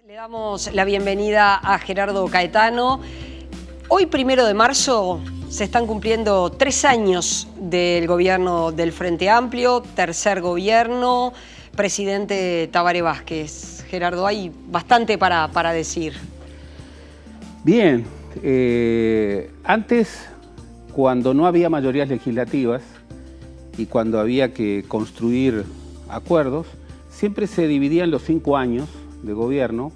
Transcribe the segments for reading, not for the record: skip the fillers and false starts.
Le damos la bienvenida a Gerardo Caetano. Hoy, 1 de marzo, se están cumpliendo 3 años del gobierno del Frente Amplio, tercer gobierno, presidente Tabaré Vázquez. Gerardo, hay bastante para decir. Bien, antes, cuando no había mayorías legislativas y cuando había que construir acuerdos, siempre se dividían los 5 años de gobierno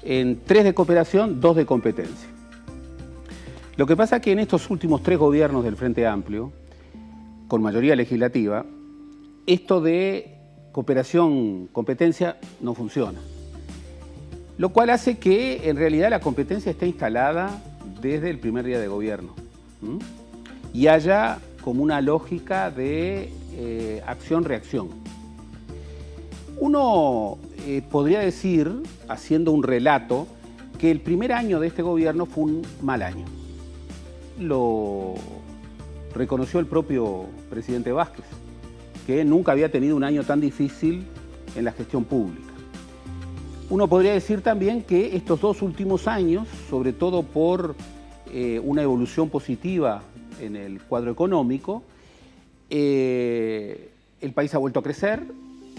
en 3 de cooperación, 2 de competencia. Lo que pasa es que en estos últimos 3 gobiernos del Frente Amplio, con mayoría legislativa, esto de cooperación, competencia no funciona. Lo cual hace que en realidad la competencia esté instalada desde el primer día de gobierno. Y haya como una lógica de acción-reacción. Uno podría decir, haciendo un relato, que el primer año de este gobierno fue un mal año. Lo reconoció el propio presidente Vázquez, que nunca había tenido un año tan difícil en la gestión pública. Uno podría decir también que estos 2 últimos años, sobre todo por una evolución positiva en el cuadro económico, el país ha vuelto a crecer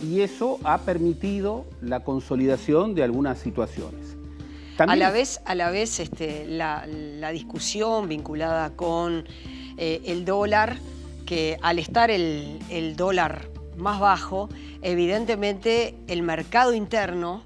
y eso ha permitido la consolidación de algunas situaciones. También a la vez la discusión vinculada con el dólar, que al estar el dólar más bajo, evidentemente el mercado interno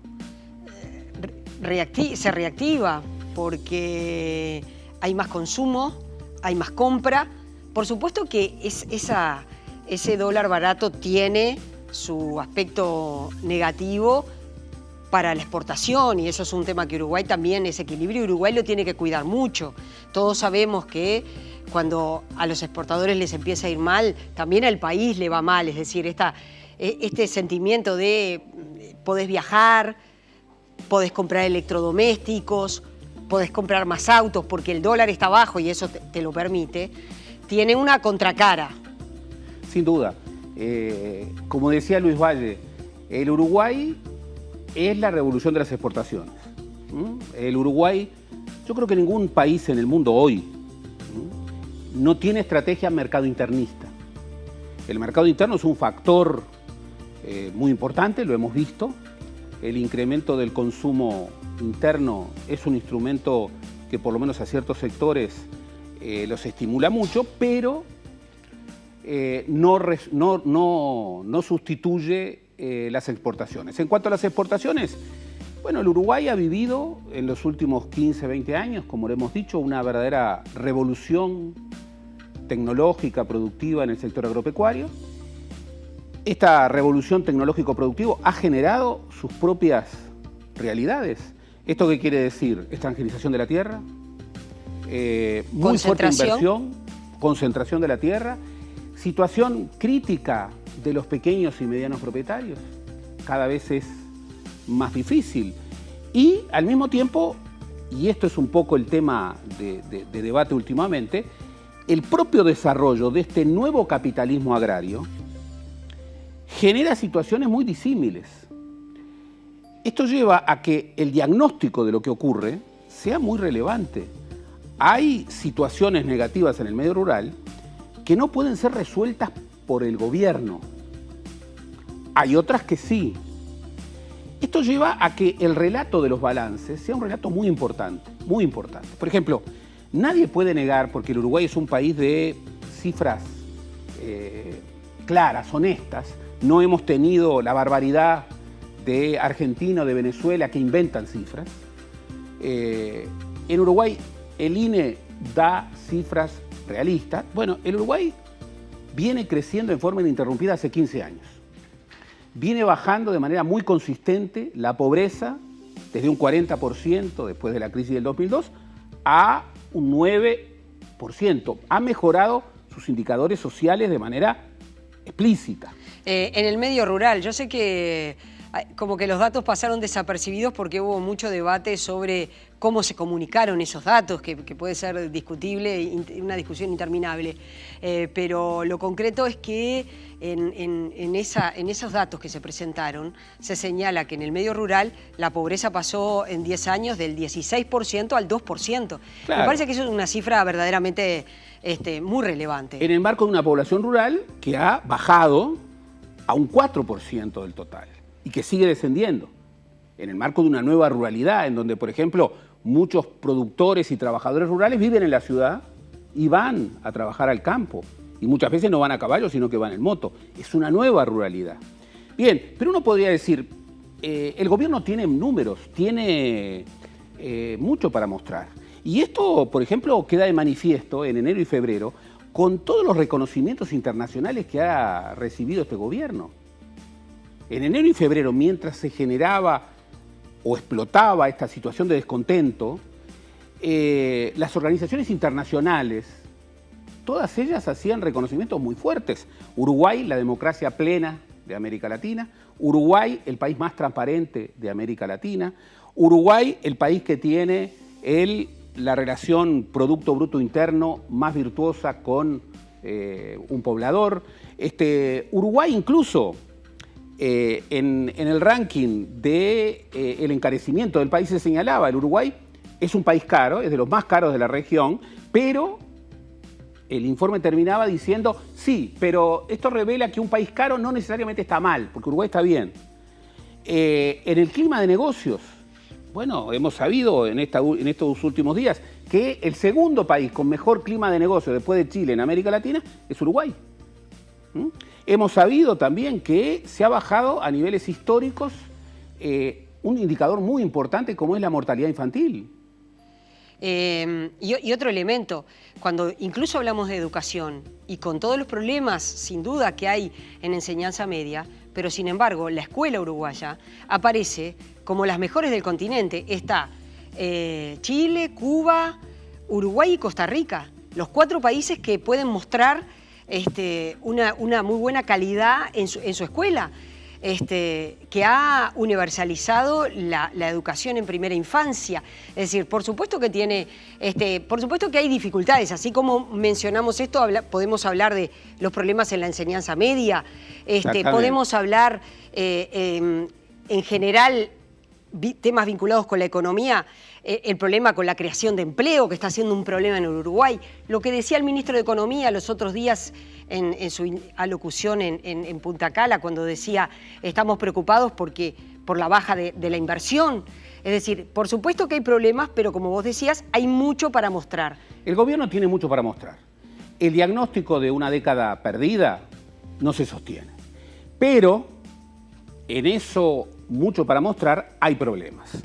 se reactiva porque hay más consumo, hay más compra. Por supuesto que ese dólar barato tiene su aspecto negativo para la exportación, y eso es un tema que Uruguay también, ese equilibrio Uruguay lo tiene que cuidar mucho. Todos sabemos que cuando a los exportadores les empieza a ir mal, también al país le va mal, es decir, este sentimiento de podés viajar, podés comprar electrodomésticos, podés comprar más autos porque el dólar está bajo y eso te lo permite, tiene una contracara. Sin duda. Como decía Luis Valle, el Uruguay es la revolución de las exportaciones. El Uruguay, yo creo que ningún país en el mundo hoy no tiene estrategia mercado internista. El mercado interno es un factor muy importante, lo hemos visto. El incremento del consumo interno es un instrumento que por lo menos a ciertos sectores los estimula mucho, pero no sustituye las exportaciones. En cuanto a las exportaciones, bueno, el Uruguay ha vivido en los últimos 15, 20 años, como le hemos dicho, una verdadera revolución tecnológica, productiva en el sector agropecuario. Esta revolución tecnológico-productiva ha generado sus propias realidades. ¿Esto qué quiere decir? Extranjerización de la tierra, muy fuerte inversión, concentración de la tierra, situación crítica de los pequeños y medianos propietarios, cada vez es más difícil. Y al mismo tiempo, y esto es un poco el tema de debate últimamente, el propio desarrollo de este nuevo capitalismo agrario genera situaciones muy disímiles. Esto lleva a que el diagnóstico de lo que ocurre sea muy relevante. Hay situaciones negativas en el medio rural que no pueden ser resueltas por el gobierno. Hay otras que sí. Esto lleva a que el relato de los balances sea un relato muy importante, muy importante. Por ejemplo, nadie puede negar, porque el Uruguay es un país de cifras claras, honestas. No hemos tenido la barbaridad de Argentina o de Venezuela que inventan cifras. En Uruguay el INE da cifras realistas. Bueno, el Uruguay viene creciendo en forma ininterrumpida hace 15 años. Viene bajando de manera muy consistente la pobreza desde un 40% después de la crisis del 2002 a un 9%. Ha mejorado sus indicadores sociales de manera explícita. En el medio rural, yo sé que como que los datos pasaron desapercibidos porque hubo mucho debate sobre cómo se comunicaron esos datos, que puede ser discutible, una discusión interminable. Pero lo concreto es que en esos datos que se presentaron se señala que en el medio rural la pobreza pasó en 10 años del 16% al 2%. Claro. Me parece que eso es una cifra verdaderamente muy relevante. En el marco de una población rural que ha bajado a un 4% del total y que sigue descendiendo. En el marco de una nueva ruralidad, en donde, por ejemplo, muchos productores y trabajadores rurales viven en la ciudad y van a trabajar al campo. Y muchas veces no van a caballo, sino que van en moto. Es una nueva ruralidad. Bien, pero uno podría decir, el gobierno tiene números, tiene mucho para mostrar. Y esto, por ejemplo, queda de manifiesto en enero y febrero con todos los reconocimientos internacionales que ha recibido este gobierno. En enero y febrero, mientras se generaba o explotaba esta situación de descontento, las organizaciones internacionales, todas ellas hacían reconocimientos muy fuertes. Uruguay, la democracia plena de América Latina. Uruguay, el país más transparente de América Latina. Uruguay, el país que tiene la relación Producto Bruto Interno más virtuosa con un poblador. Uruguay incluso en el ranking del encarecimiento del país se señalaba, el Uruguay es un país caro, es de los más caros de la región, pero el informe terminaba diciendo, sí, pero esto revela que un país caro no necesariamente está mal, porque Uruguay está bien. En el clima de negocios, bueno, hemos sabido en estos últimos días que el segundo país con mejor clima de negocios después de Chile en América Latina es Uruguay. Hemos sabido también que se ha bajado a niveles históricos un indicador muy importante como es la mortalidad infantil. Y otro elemento, cuando incluso hablamos de educación y con todos los problemas sin duda que hay en enseñanza media, pero sin embargo la escuela uruguaya aparece como las mejores del continente. Está Chile, Cuba, Uruguay y Costa Rica, los 4 países que pueden mostrar una muy buena calidad en su escuela. Que ha universalizado la educación en primera infancia. Es decir, por supuesto que por supuesto que hay dificultades, así como mencionamos esto, podemos hablar de los problemas en la enseñanza media, podemos hablar en general temas vinculados con la economía, el problema con la creación de empleo, que está siendo un problema en el Uruguay. Lo que decía el ministro de Economía los otros días en su alocución en Punta Cala, cuando decía, estamos preocupados por la baja de la inversión. Es decir, por supuesto que hay problemas, pero como vos decías, hay mucho para mostrar. El gobierno tiene mucho para mostrar. El diagnóstico de una década perdida no se sostiene. Pero en eso mucho para mostrar hay problemas.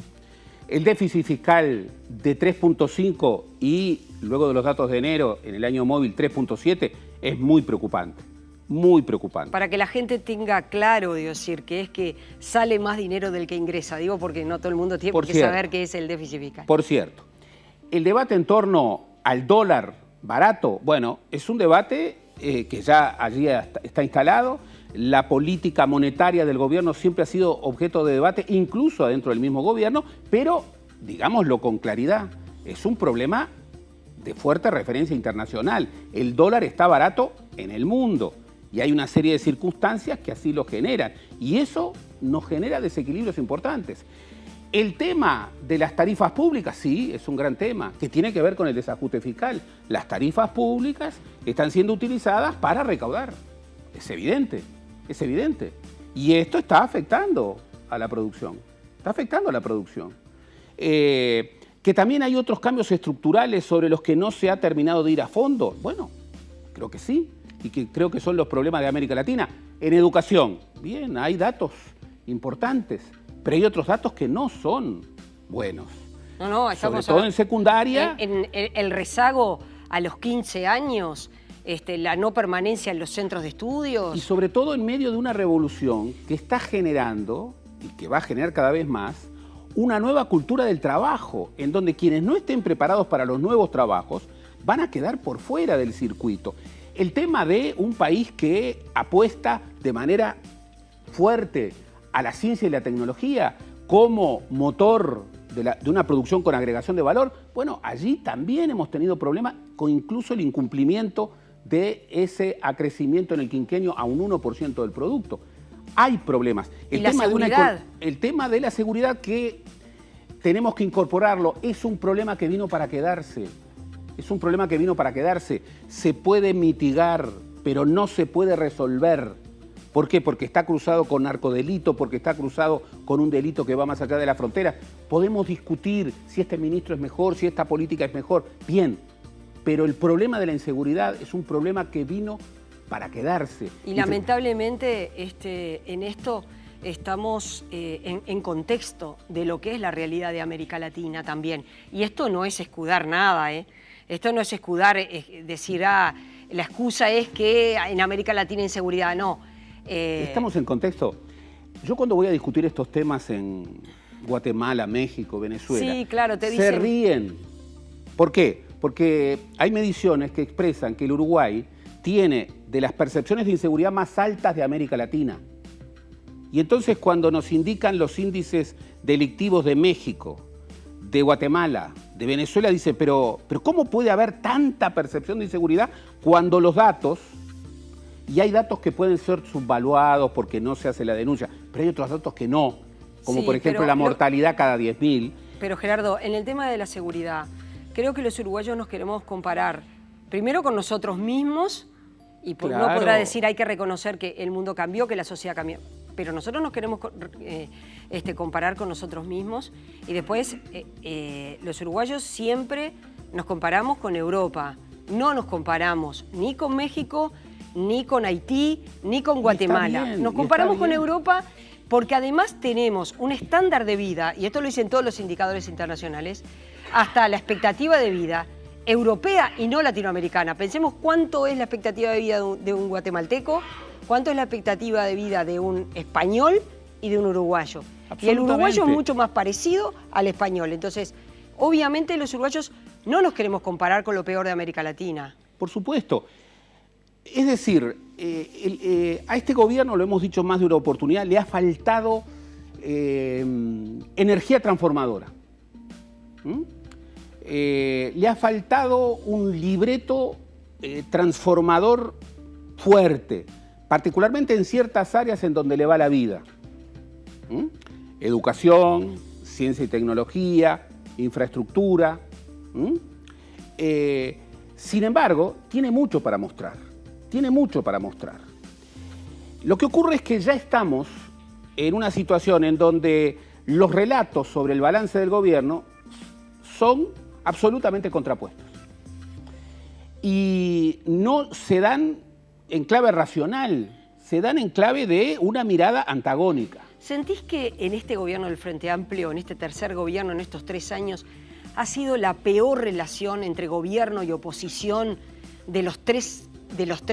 El déficit fiscal de 3.5 y luego de los datos de enero en el año móvil 3.7 es muy preocupante, muy preocupante. Para que la gente tenga claro, digo, decir, que es que sale más dinero del que ingresa, digo, porque no todo el mundo tiene que saber qué es el déficit fiscal. Por cierto, el debate en torno al dólar barato, bueno, es un debate que ya allí está instalado. La política monetaria del gobierno siempre ha sido objeto de debate, incluso adentro del mismo gobierno, pero, digámoslo con claridad, es un problema de fuerte referencia internacional. El dólar está barato en el mundo y hay una serie de circunstancias que así lo generan y eso nos genera desequilibrios importantes. El tema de las tarifas públicas, sí, es un gran tema, que tiene que ver con el desajuste fiscal. Las tarifas públicas están siendo utilizadas para recaudar, es evidente. Es evidente. Y esto está afectando a la producción. Está afectando a la producción. Que también hay otros cambios estructurales sobre los que no se ha terminado de ir a fondo. Bueno, creo que sí. Y que creo que son los problemas de América Latina. En educación, bien, hay datos importantes. Pero hay otros datos que no son buenos. No, estamos sobre todo en secundaria. En el rezago a los 15 años... la no permanencia en los centros de estudios. Y sobre todo en medio de una revolución que está generando, y que va a generar cada vez más, una nueva cultura del trabajo, en donde quienes no estén preparados para los nuevos trabajos van a quedar por fuera del circuito. El tema de un país que apuesta de manera fuerte a la ciencia y la tecnología como motor de una producción con agregación de valor, bueno, allí también hemos tenido problemas con incluso el incumplimiento de ese acrecimiento en el quinquenio a un 1% del producto. Hay problemas. ¿Y la seguridad? El tema de la seguridad, que tenemos que incorporarlo, es un problema que vino para quedarse. Es un problema que vino para quedarse. Se puede mitigar, pero no se puede resolver. ¿Por qué? Porque está cruzado con narcodelito, porque está cruzado con un delito que va más allá de la frontera. Podemos discutir si este ministro es mejor, si esta política es mejor. Bien, pero el problema de la inseguridad es un problema que vino para quedarse. Y lamentablemente en esto estamos en contexto de lo que es la realidad de América Latina también. Y esto no es escudar nada, ¿eh? Esto no es escudar, decir, la excusa es que en América Latina hay inseguridad, no. Estamos en contexto. Yo cuando voy a discutir estos temas en Guatemala, México, Venezuela, sí, claro, te se ríen. ¿Por qué? Porque hay mediciones que expresan que el Uruguay tiene de las percepciones de inseguridad más altas de América Latina. Y entonces cuando nos indican los índices delictivos de México, de Guatemala, de Venezuela, dice, pero ¿cómo puede haber tanta percepción de inseguridad cuando los datos, y hay datos que pueden ser subvaluados porque no se hace la denuncia, pero hay otros datos que no, como sí, por ejemplo la mortalidad cada 10.000. Pero Gerardo, en el tema de la seguridad, creo que los uruguayos nos queremos comparar primero con nosotros mismos, y claro, uno podrá decir, hay que reconocer que el mundo cambió, que la sociedad cambió, pero nosotros nos queremos comparar con nosotros mismos, y después los uruguayos siempre nos comparamos con Europa, no nos comparamos ni con México, ni con Haití, ni con Guatemala. Bien, nos comparamos con Europa porque además tenemos un estándar de vida, y esto lo dicen todos los indicadores internacionales, hasta la expectativa de vida europea y no latinoamericana. Pensemos cuánto es la expectativa de vida de un guatemalteco, cuánto es la expectativa de vida de un español y de un uruguayo. Y el uruguayo es mucho más parecido al español. Entonces, obviamente los uruguayos no nos queremos comparar con lo peor de América Latina. Por supuesto. Es decir, a este gobierno, lo hemos dicho más de una oportunidad, le ha faltado energía transformadora. Le ha faltado un libreto transformador fuerte, particularmente en ciertas áreas en donde le va la vida. Educación, ciencia y tecnología, infraestructura. Sin embargo, tiene mucho para mostrar. Tiene mucho para mostrar. Lo que ocurre es que ya estamos en una situación en donde los relatos sobre el balance del gobierno son absolutamente contrapuestos. Y no se dan en clave racional, se dan en clave de una mirada antagónica. ¿Sentís que en este gobierno del Frente Amplio, en este tercer gobierno, en estos 3 años, ha sido la peor relación entre gobierno y oposición de los tres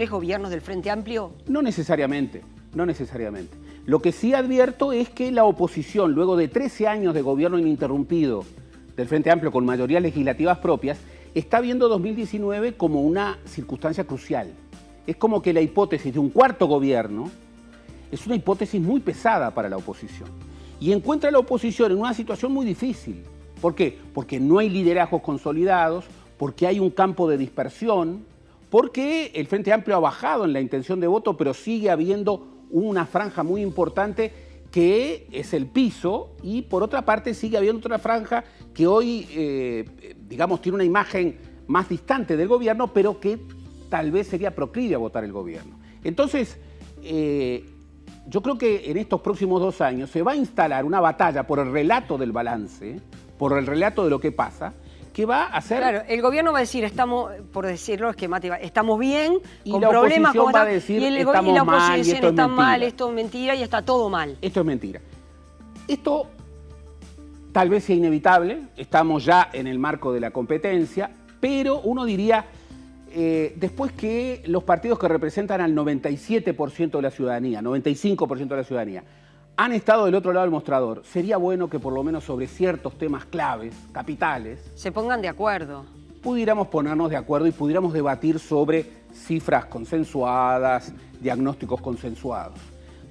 gobiernos del Frente Amplio? No necesariamente, no necesariamente. Lo que sí advierto es que la oposición, luego de 13 años de gobierno ininterrumpido del Frente Amplio con mayorías legislativas propias, está viendo 2019 como una circunstancia crucial. Es como que la hipótesis de un cuarto gobierno es una hipótesis muy pesada para la oposición. Y encuentra a la oposición en una situación muy difícil. ¿Por qué? Porque no hay liderazgos consolidados, porque hay un campo de dispersión, porque el Frente Amplio ha bajado en la intención de voto, pero sigue habiendo una franja muy importante que es el piso, y por otra parte sigue habiendo otra franja que hoy, digamos, tiene una imagen más distante del gobierno, pero que tal vez sería proclive a votar el gobierno. Entonces, yo creo que en estos próximos 2 años se va a instalar una batalla por el relato del balance, por el relato de lo que pasa, que va a ser... Claro, el gobierno va a decir, estamos, por decirlo esquemático, estamos bien, y con la problemas, oposición va a decir, estamos mal, y esto es está mal, mentira. esto es mentira y está todo mal. Esto es mentira. Esto tal vez sea inevitable, estamos ya en el marco de la competencia, pero uno diría, después que los partidos que representan al 97% de la ciudadanía, 95% de la ciudadanía, han estado del otro lado del mostrador, sería bueno que por lo menos sobre ciertos temas claves, capitales, se pongan de acuerdo. Pudiéramos ponernos de acuerdo y pudiéramos debatir sobre cifras consensuadas, diagnósticos consensuados.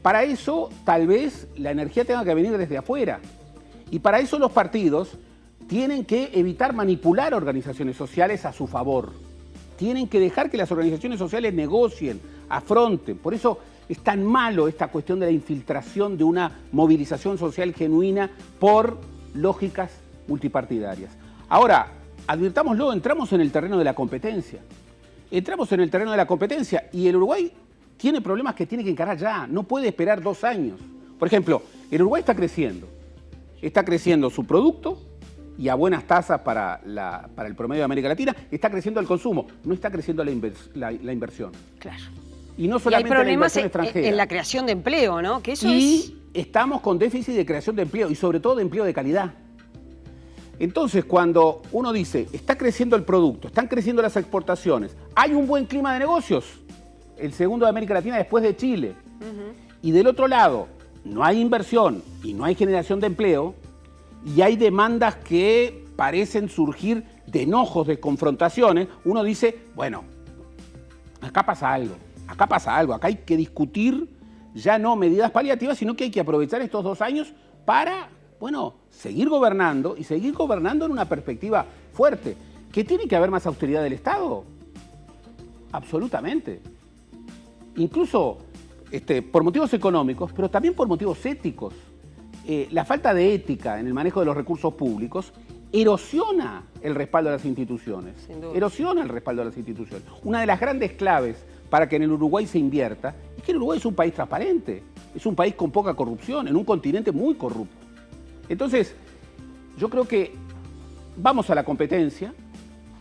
para eso tal vez la energía tenga que venir desde afuera. Y para eso los partidos tienen que evitar manipular organizaciones sociales a su favor. Tienen que dejar que las organizaciones sociales negocien, afronten. Por eso es tan malo esta cuestión de la infiltración de una movilización social genuina por lógicas multipartidarias. Ahora, advirtámoslo, entramos en el terreno de la competencia. Entramos en el terreno de la competencia y el Uruguay tiene problemas que tiene que encarar ya, no puede esperar 2 años. Por ejemplo, el Uruguay está creciendo su producto y a buenas tasas para el promedio de América Latina, está creciendo el consumo, no está creciendo la inversión. Claro. Y no solamente la inversión extranjera. En la creación de empleo, ¿no? Que eso estamos con déficit de creación de empleo y sobre todo de empleo de calidad. Entonces, cuando uno dice, está creciendo el producto, están creciendo las exportaciones, hay un buen clima de negocios, el segundo de América Latina después de Chile, y del otro lado, no hay inversión y no hay generación de empleo, y hay demandas que parecen surgir de enojos, de confrontaciones, uno dice, bueno, acá pasa algo, acá hay que discutir ya no medidas paliativas, sino que hay que aprovechar estos 2 años para, bueno, seguir gobernando y seguir gobernando en una perspectiva fuerte. ¿Que tiene que haber más austeridad del Estado? Absolutamente. Incluso por motivos económicos, pero también por motivos éticos. La falta de ética en el manejo de los recursos públicos erosiona el respaldo a las instituciones. Erosiona el respaldo a las instituciones. Una de las grandes claves para que en el Uruguay se invierta es que el Uruguay es un país transparente, es un país con poca corrupción, en un continente muy corrupto. Entonces, yo creo que vamos a la competencia.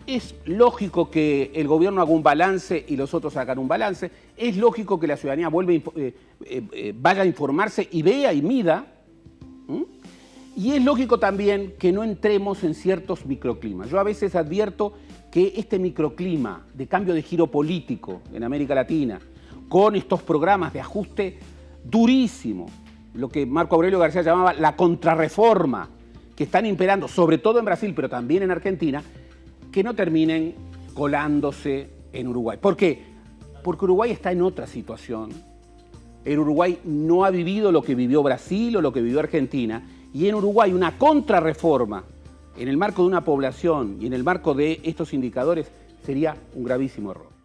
Es lógico que el gobierno haga un balance y los otros hagan un balance. Es lógico que la ciudadanía vaya a informarse y vea y mida. Y es lógico también que no entremos en ciertos microclimas. Yo a veces advierto que este microclima de cambio de giro político en América Latina, con estos programas de ajuste durísimo, lo que Marco Aurelio García llamaba la contrarreforma, que están imperando, sobre todo en Brasil, pero también en Argentina, que no terminen colándose en Uruguay. ¿Por qué? Porque Uruguay está en otra situación. El Uruguay no ha vivido lo que vivió Brasil o lo que vivió Argentina, y en Uruguay una contrarreforma en el marco de una población y en el marco de estos indicadores sería un gravísimo error.